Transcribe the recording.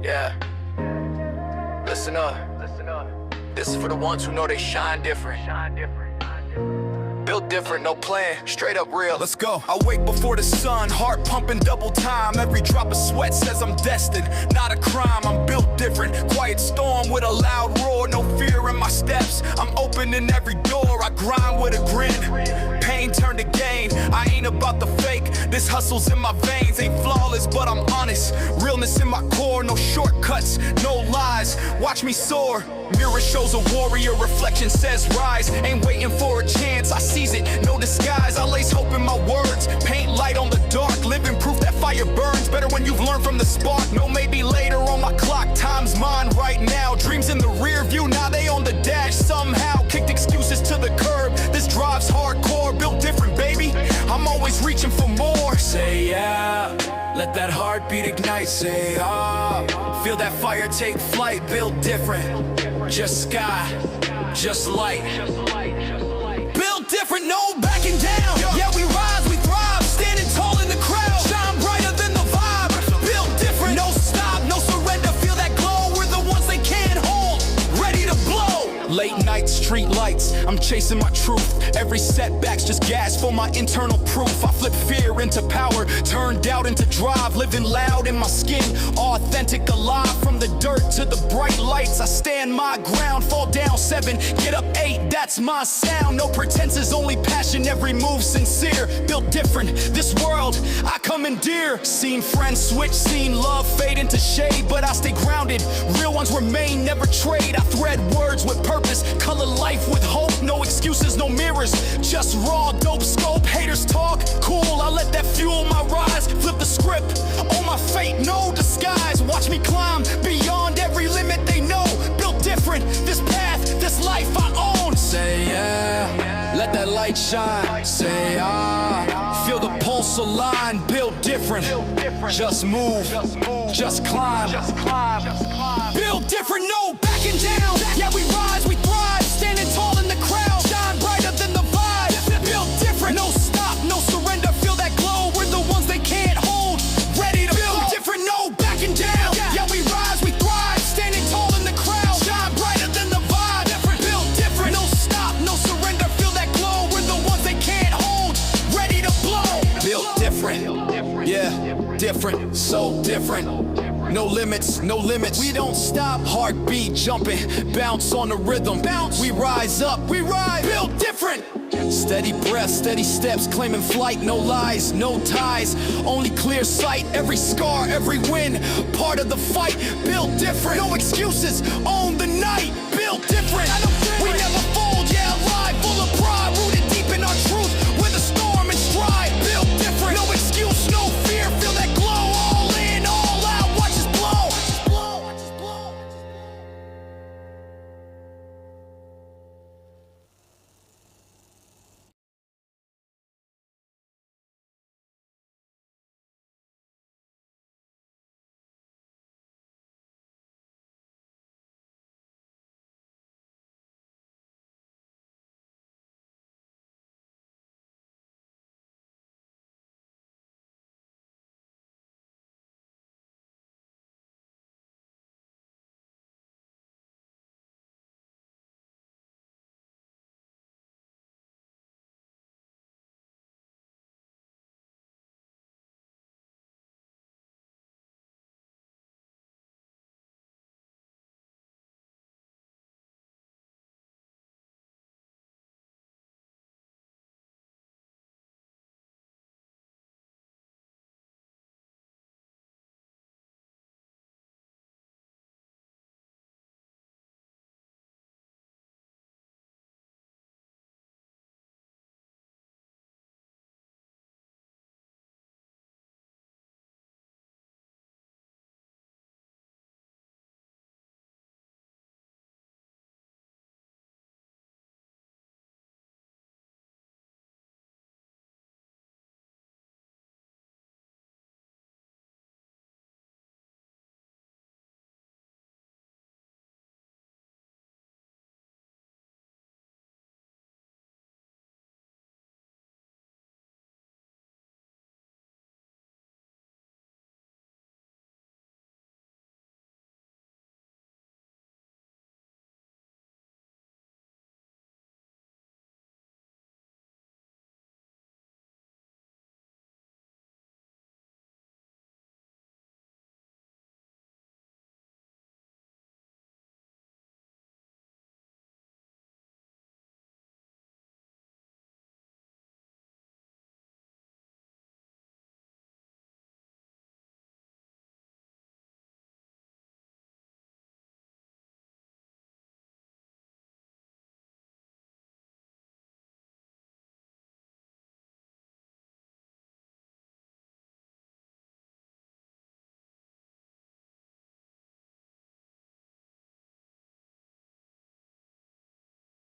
Yeah. Listen up. This is for the ones who know they shine different. Built different, no plan, straight up real. Let's go. I wake before the sun, heart pumping double time. Every drop of sweat says I'm destined. Not a crime, I'm built different. Quiet storm with a loud roar, no fear in my steps. I'm opening every door, I grind with a grin. Pain turned to gain, I ain't about the fake. This hustle's in my veins, ain't flawless, but I'm honest. Realness in my core, no shortcuts, no lies. Watch me soar. Mirror shows a warrior, reflection says rise. Ain't waiting for a chance, I seize it, no disguise. I lace hope in my words, paint light on the dark. Living proof that fire burns, better when you've learned from the spark. No maybe later on my clock, time's mine right now. Dreams in the rear view, now they on the dash. Somehow kicked excuses to the curb. This drive's hardcore, built different baby. I'm always reaching for more. Say yeah, let that heartbeat ignite. Say ah, feel that fire take flight. Built different, just sky, just light. Built different, no backing down. Yeah, we rise, we thrive, standing tall in the crowd. Shine brighter than the vibe. Built different, no stop, no surrender. Feel that glow, we're the ones they can't hold. Ready to blow. Late night street lights, I'm chasing my truth. Every setback's just gas for my internal proof. I flip fear into power, turn doubt into drive. Living loud in my skin, authentic, alive. From the dirt to the bright lights, I stand my ground. Fall down 7, get up 8, that's my sound. No pretenses, only passion, every move sincere. Built different, this world I commandeer. Seen friends switch, seen love fade into shade, but I stay grounded, real ones remain, never trade. I thread words with purpose, color life with hope. No excuses, no mirrors, just raw dope scope. Haters talk, cool, I let that fuel my rise. Flip the script, on my fate, no disguise. Watch me climb beyond every limit they know. Built different, this path, this life I own. Say yeah, let that light shine. Say ah, feel the pulse align. Built different, just move, just climb. Built different, no backing down. Yeah, we rise, we thrive, standing tall in the crowd. Shine brighter than the vibe. Built different, no stop, no surrender. Feel that glow, we're the ones they can't hold. Ready to build different, no backing down. Yeah, we rise, we thrive, standing tall in the crowd. Shine brighter than the vibe. Built different, no stop, no surrender. Feel that glow, we're the ones they can't hold. Ready to blow. Built different, yeah, different, so different. No limits, no limits. We don't stop. Heartbeat jumping, bounce on the rhythm. Bounce. We rise up, we rise. Built different. Steady breath, steady steps, claiming flight. No lies, no ties, only clear sight. Every scar, every win, part of the fight. Built different. No excuses, own the night. Built different. We never